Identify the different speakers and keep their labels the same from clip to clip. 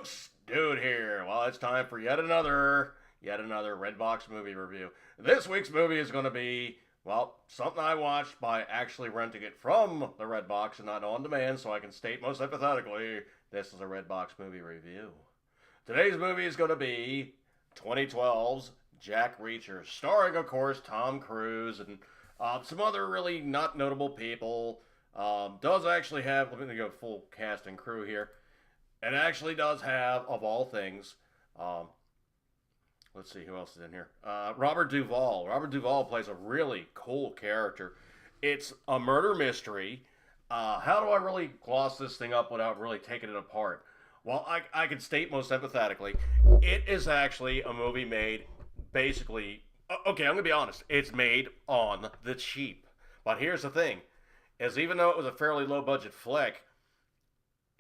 Speaker 1: folks, Dude here. Well, it's time for yet another Redbox movie review. This week's movie is going to be, well, something I watched by actually renting it from the Redbox and not on demand, so I can state most emphatically, this is a Redbox movie review. Today's movie is going to be 2012's Jack Reacher, starring, of course, Tom Cruise and some other really not notable people. Does actually have, let me go full cast and crew here. It actually does have, of all things, let's see who else is in here. Robert Duvall. Robert Duvall plays a really cool character. It's a murder mystery. How do I really gloss this thing up without really taking it apart? Well, I can state most empathetically, it is actually a movie made basically, okay, I'm going to be honest, it's made on the cheap. But here's the thing, is even though it was a fairly low budget flick,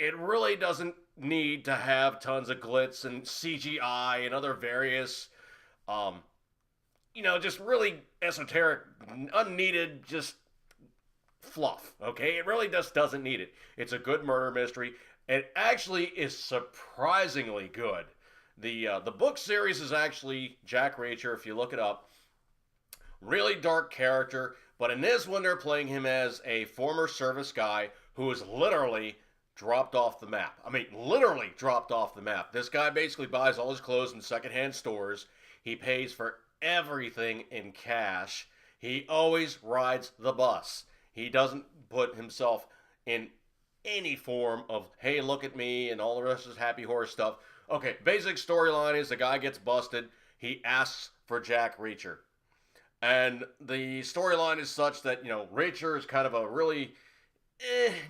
Speaker 1: it really doesn't need to have tons of glitz and CGI and other various, just really esoteric, unneeded, just fluff, okay? It really just doesn't need it. It's a good murder mystery. It actually is surprisingly good. The book series is actually Jack Reacher, if you look it up. Really dark character, but in this one they're playing him as a former service guy who is literally dropped off the map. I mean, literally dropped off the map. This guy basically buys all his clothes in secondhand stores. He pays for everything in cash. He always rides the bus. He doesn't put himself in any form of, hey, look at me, and all the rest is happy horse stuff. Okay, basic storyline is the guy gets busted. He asks for Jack Reacher. And the storyline is such that, Reacher is kind of a really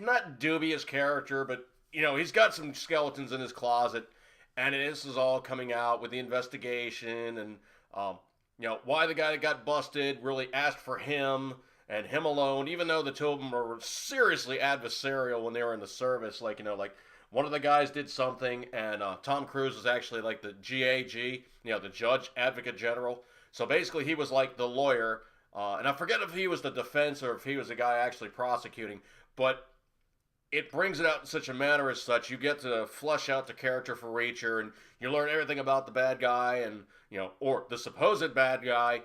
Speaker 1: not dubious character, but, he's got some skeletons in his closet, and this is all coming out with the investigation, and, why the guy that got busted really asked for him, and him alone, even though the two of them were seriously adversarial when they were in the service, like one of the guys did something, and Tom Cruise was actually like the GAG, the Judge Advocate General, so basically he was like the lawyer, and I forget if he was the defense or if he was the guy actually prosecuting, but it brings it out in such a manner as such. You get to flesh out the character for Reacher, and you learn everything about the bad guy and, or the supposed bad guy.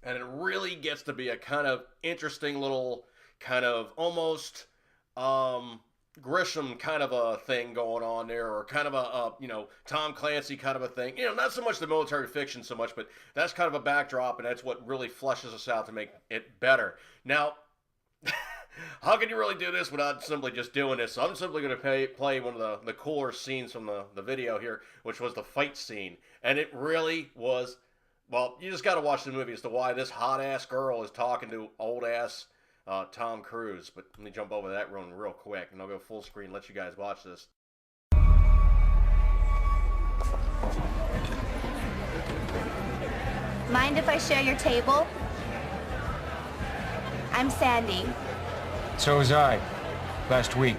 Speaker 1: And it really gets to be a kind of interesting little kind of almost Grisham kind of a thing going on there, or kind of a Tom Clancy kind of a thing. Not so much the military fiction so much, but that's kind of a backdrop, and that's what really fleshes us out to make it better. Now, how can you really do this without simply just doing this? So I'm simply going to play one of the cooler scenes from the video here, which was the fight scene. And it really was, well, you just got to watch the movie as to why this hot-ass girl is talking to old-ass Tom Cruise. But let me jump over that one real quick, and I'll go full screen and let you guys watch this.
Speaker 2: Mind if I share your table? I'm Sandy.
Speaker 3: So was I, last week,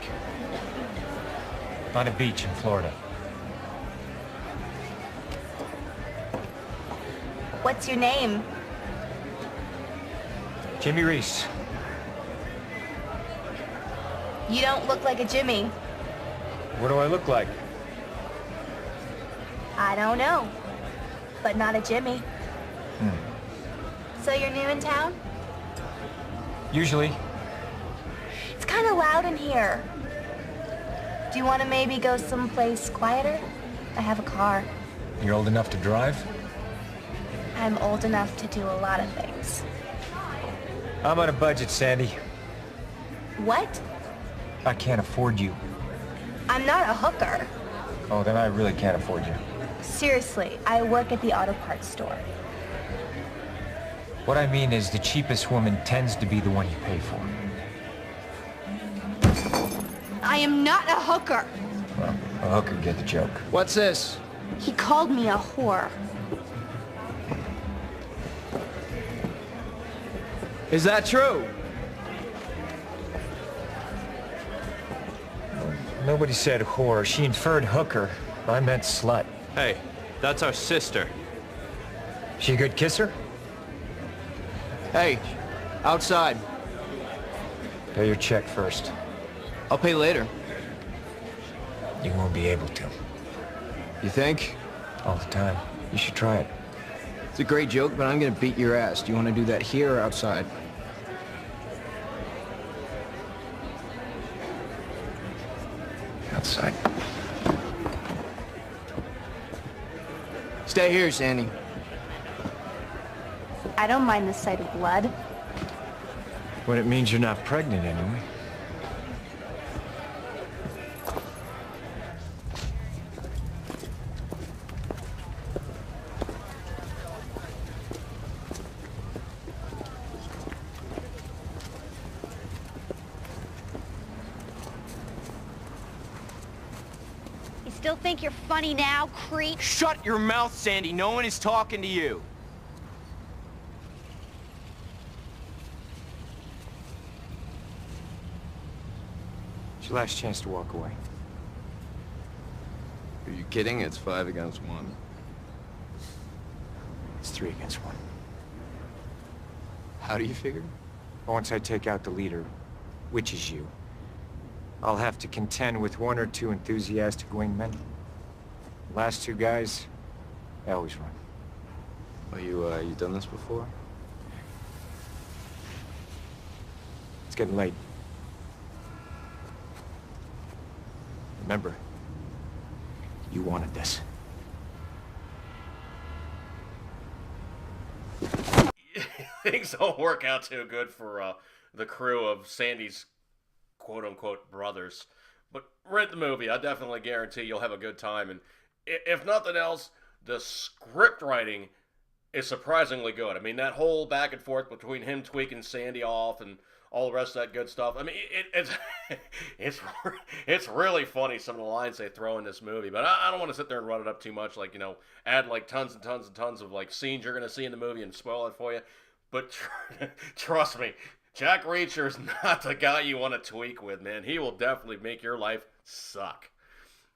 Speaker 3: on a beach in Florida.
Speaker 2: What's your name?
Speaker 3: Jimmy Reese.
Speaker 2: You don't look like a Jimmy.
Speaker 3: What do I look like?
Speaker 2: I don't know, but not a Jimmy. So you're new in town?
Speaker 3: Usually.
Speaker 2: It's kind of loud in here. Do you want to maybe go someplace quieter? I have a car.
Speaker 3: You're old enough to drive?
Speaker 2: I'm old enough to do a lot of things.
Speaker 3: I'm on a budget, Sandy.
Speaker 2: What?
Speaker 3: I can't afford you.
Speaker 2: I'm not a hooker.
Speaker 3: Oh, then I really can't afford you.
Speaker 2: Seriously, I work at the auto parts store.
Speaker 3: What I mean is the cheapest woman tends to be the one you pay for.
Speaker 2: I am not a hooker.
Speaker 3: Well, a hooker get the joke.
Speaker 4: What's this?
Speaker 2: He called me a whore.
Speaker 4: Is that true?
Speaker 3: Nobody said whore. She inferred hooker. I meant slut.
Speaker 4: Hey, that's our sister.
Speaker 3: She a good kisser?
Speaker 4: Hey, outside.
Speaker 3: Pay your check first.
Speaker 4: I'll pay later.
Speaker 3: You won't be able to.
Speaker 4: You think?
Speaker 3: All the time. You should try it.
Speaker 4: It's a great joke, but I'm gonna beat your ass. Do you want to do that here or outside?
Speaker 3: Outside.
Speaker 4: Stay here, Sandy.
Speaker 2: I don't mind the sight of blood.
Speaker 3: When it means you're not pregnant anyway.
Speaker 5: You still think you're funny now, creep?
Speaker 4: Shut your mouth, Sandy. No one is talking to you.
Speaker 3: It's your last chance to walk away.
Speaker 6: Are you kidding? It's 5 against 1.
Speaker 3: It's 3 against 1.
Speaker 6: How do you figure?
Speaker 3: Once I take out the leader, which is you, I'll have to contend with 1 or 2 enthusiastic wingmen. The last 2 guys, they always run.
Speaker 6: Well, you done this before?
Speaker 3: It's getting late. Remember, you wanted this.
Speaker 1: Things don't work out too good for the crew of Sandy's quote-unquote brothers. But rent the movie. I definitely guarantee you'll have a good time. And if nothing else, the script writing is surprisingly good. I mean, that whole back and forth between him tweaking Sandy off and all the rest of that good stuff. I mean, it's really funny, some of the lines they throw in this movie. But I don't want to sit there and run it up too much, like, you know, add like tons and tons and tons of like scenes you're going to see in the movie and spoil it for you. But trust me, Jack Reacher is not the guy you want to tweak with, man. He will definitely make your life suck.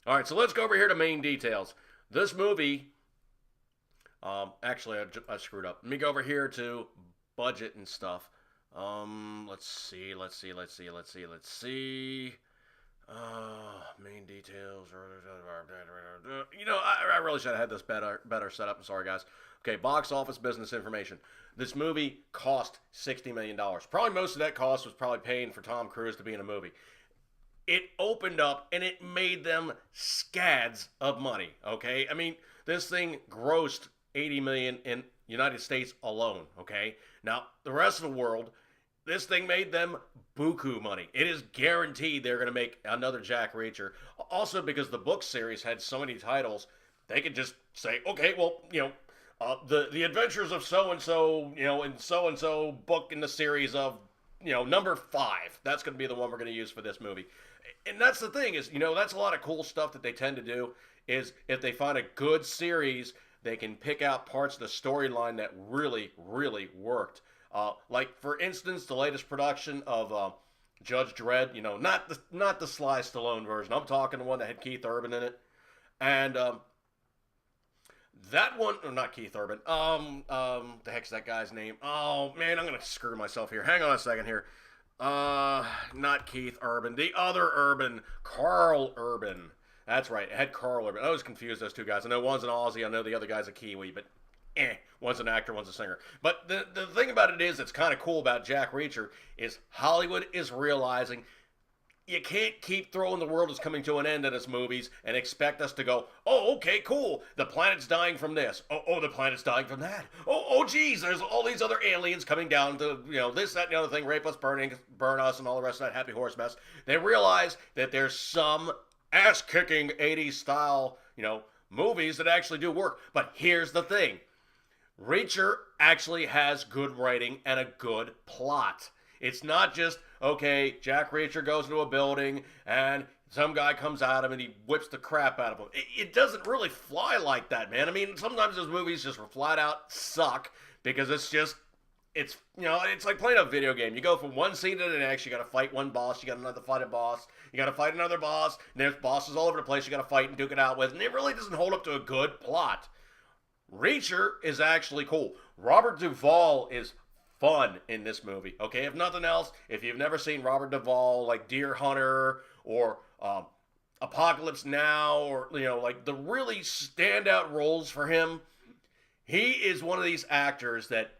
Speaker 1: All right, so let's go over here to main details. This movie, actually, I screwed up. Let me go over here to budget and stuff. Let's see. Main details. You know, I really should have had this better set up. I'm sorry, guys. Okay, box office business information. This movie cost $60 million. Probably most of that cost was probably paying for Tom Cruise to be in a movie. It opened up and it made them scads of money, okay? I mean, this thing grossed $80 million in United States alone, okay? Now, the rest of the world, this thing made them buku money. It is guaranteed they're going to make another Jack Reacher. Also, because the book series had so many titles, they could just say, okay, well, you know, the adventures of so-and-so, you know, and so-and-so book in the series of, you know, number 5. That's going to be the one we're going to use for this movie. And that's the thing is, you know, that's a lot of cool stuff that they tend to do is if they find a good series, they can pick out parts of the storyline that really, really worked. Like, for instance, the latest production of Judge Dredd, you know, not the Sly Stallone version. I'm talking the one that had Keith Urban in it. And that one, or not Keith Urban, the heck's that guy's name? Oh, man, I'm going to screw myself here. Hang on a second here. Not Keith Urban. The other Urban, Carl Urban. That's right, it had Carl Urban. I was confused, those 2 guys. I know one's an Aussie, I know the other guy's a Kiwi, but one's an actor, one's a singer. But the thing about it is, that's kind of cool about Jack Reacher, is Hollywood is realizing you can't keep throwing the world is coming to an end at its movies and expect us to go, oh, okay, cool, the planet's dying from this. Oh, the planet's dying from that. Oh, geez, there's all these other aliens coming down to, you know, this, that, and the other thing, rape us, burn us, and all the rest of that happy horse mess. They realize that there's some ass-kicking 80s style, you know, movies that actually do work. But here's the thing. Reacher actually has good writing and a good plot. It's not just, okay, Jack Reacher goes into a building and some guy comes at him and he whips the crap out of him. It doesn't really fly like that, man. I mean, sometimes those movies just flat out suck because it's, you know, it's like playing a video game. You go from one scene to the next, you gotta fight one boss, you got another fight a boss, you gotta fight another boss, and there's bosses all over the place you gotta fight and duke it out with, and it really doesn't hold up to a good plot. Reacher is actually cool. Robert Duvall is fun in this movie, okay? If nothing else, if you've never seen Robert Duvall, like Deer Hunter, or Apocalypse Now, or, like the really standout roles for him, he is one of these actors that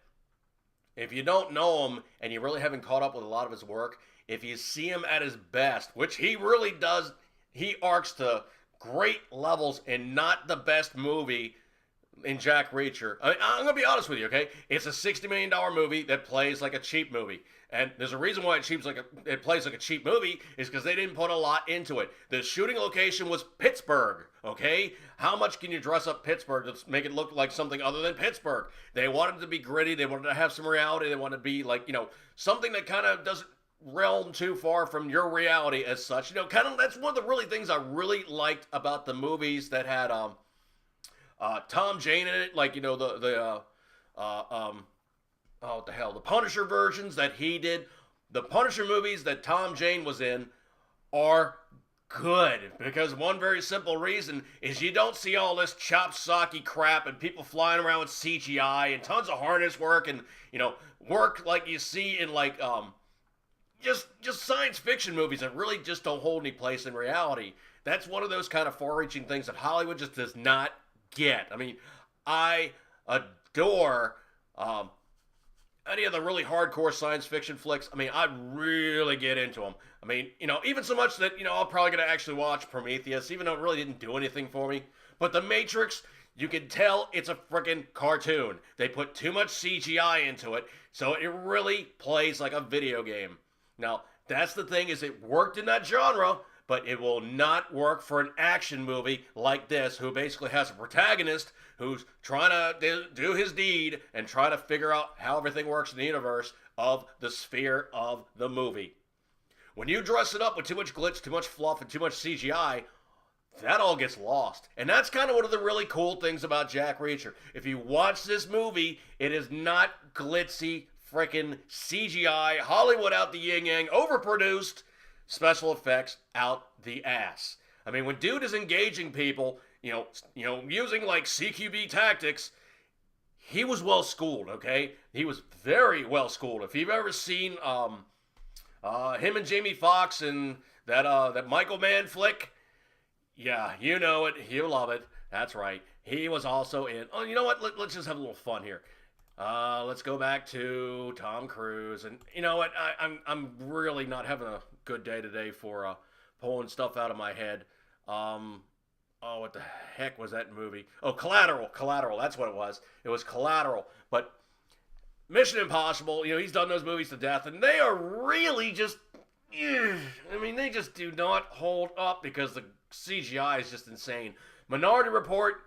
Speaker 1: if you don't know him and you really haven't caught up with a lot of his work, if you see him at his best, which he really does, he arcs to great levels in not the best movie in Jack Reacher. I'm going to be honest with you, okay? It's a $60 million movie that plays like a cheap movie. And there's a reason why it plays like a cheap movie is because they didn't put a lot into it. The shooting location was Pittsburgh, okay? How much can you dress up Pittsburgh to make it look like something other than Pittsburgh? They wanted it to be gritty. They wanted to have some reality. They wanted to be like, something that kind of doesn't realm too far from your reality as such. That's one of the really things I really liked about the movies that had Tom Jane in it, like, what the hell, the Punisher versions that he did. The Punisher movies that Tom Jane was in are good because one very simple reason is you don't see all this chop-socky crap and people flying around with CGI and tons of harness work and, work like you see in like, just science fiction movies that really just don't hold any place in reality. That's one of those kind of far-reaching things that Hollywood just does not get. I mean, I adore any of the really hardcore science fiction flicks. I mean, I really get into them. I mean, even so much that, I'm probably going to actually watch Prometheus, even though it really didn't do anything for me. But The Matrix, you can tell it's a freaking cartoon. They put too much CGI into it, so it really plays like a video game. Now, that's the thing, is it worked in that genre, but it will not work for an action movie like this, who basically has a protagonist who's trying to do his deed and try to figure out how everything works in the universe of the sphere of the movie. When you dress it up with too much glitch, too much fluff, and too much CGI, that all gets lost. And that's kind of one of the really cool things about Jack Reacher. If you watch this movie, it is not glitzy, freaking CGI, Hollywood out the yin-yang, overproduced, special effects out the ass. I mean, when dude is engaging people, using like CQB tactics, he was well schooled, okay? He was very well schooled. If you've ever seen him and Jamie Foxx in that Michael Mann flick, yeah, you know it, you love it. That's right. He was also in. Oh, you know what? Let's just have a little fun here. Let's go back to Tom Cruise, and you know what? I'm really not having a good day today for pulling stuff out of my head. What the heck was that movie? Oh, Collateral. That's what it was. It was Collateral. But Mission Impossible, he's done those movies to death, and they are really just. They just do not hold up because the CGI is just insane. Minority Report,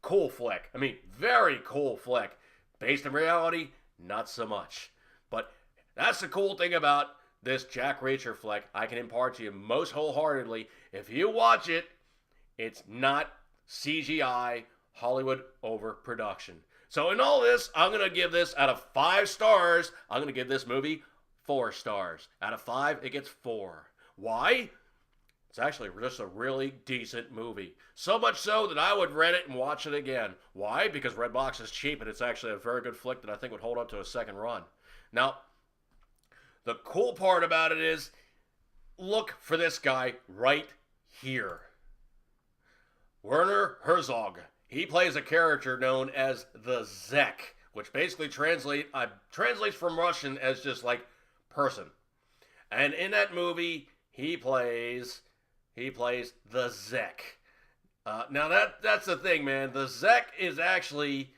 Speaker 1: cool flick. Very cool flick. Based in reality, not so much. But that's the cool thing about this Jack Reacher flick. I can impart to you most wholeheartedly. If you watch it, it's not CGI Hollywood overproduction. So in all this, I'm going to give this, out of 5 stars, I'm going to give this movie 4 stars. Out of 5, it gets 4. Why? It's actually just a really decent movie. So much so that I would rent it and watch it again. Why? Because Redbox is cheap and it's actually a very good flick that I think would hold up to a second run. Now, the cool part about it is, look for this guy right here. Werner Herzog. He plays a character known as the Zek, which basically translates from Russian as just like person. And in that movie, he plays the Zek. Now that's the thing, man. The Zek is actually,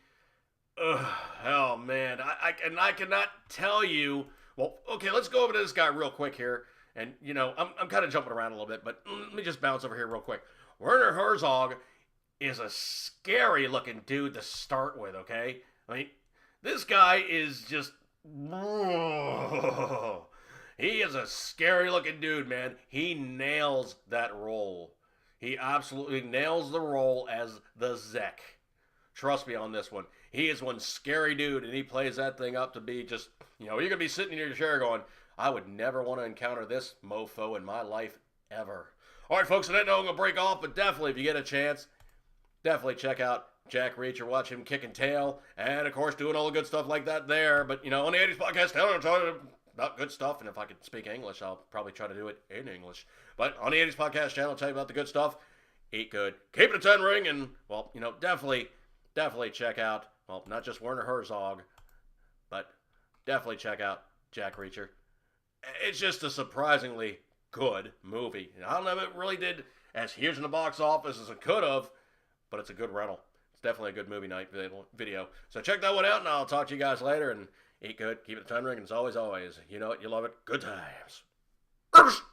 Speaker 1: oh man, I cannot tell you. Well, okay, let's go over to this guy real quick here, and I'm kind of jumping around a little bit, but let me just bounce over here real quick. Werner Herzog is a scary looking dude to start with. Okay, this guy is just. He is a scary looking dude, man. He nails that role. He absolutely nails the role as the Zek. Trust me on this one. He is one scary dude, and he plays that thing up to be just, you're going to be sitting in your chair going, I would never want to encounter this mofo in my life ever. All right, folks, on that note, I'm going to break off, but definitely, if you get a chance, definitely check out Jack Reacher, watch him kicking tail, and, of course, doing all the good stuff like that there. But, on the 80s podcast, about good stuff, and if I could speak English, I'll probably try to do it in English. But on the 80s Podcast channel, I'll tell you about the good stuff. Eat good. Keep it a 10 ring, and, well, definitely check out, well, not just Werner Herzog, but definitely check out Jack Reacher. It's just a surprisingly good movie. I don't know if it really did as huge in the box office as it could have, but it's a good rental. It's definitely a good movie night video. So check that one out, and I'll talk to you guys later, and eat good, keep it a 10 ring, and as always, you know it, you love it, good times.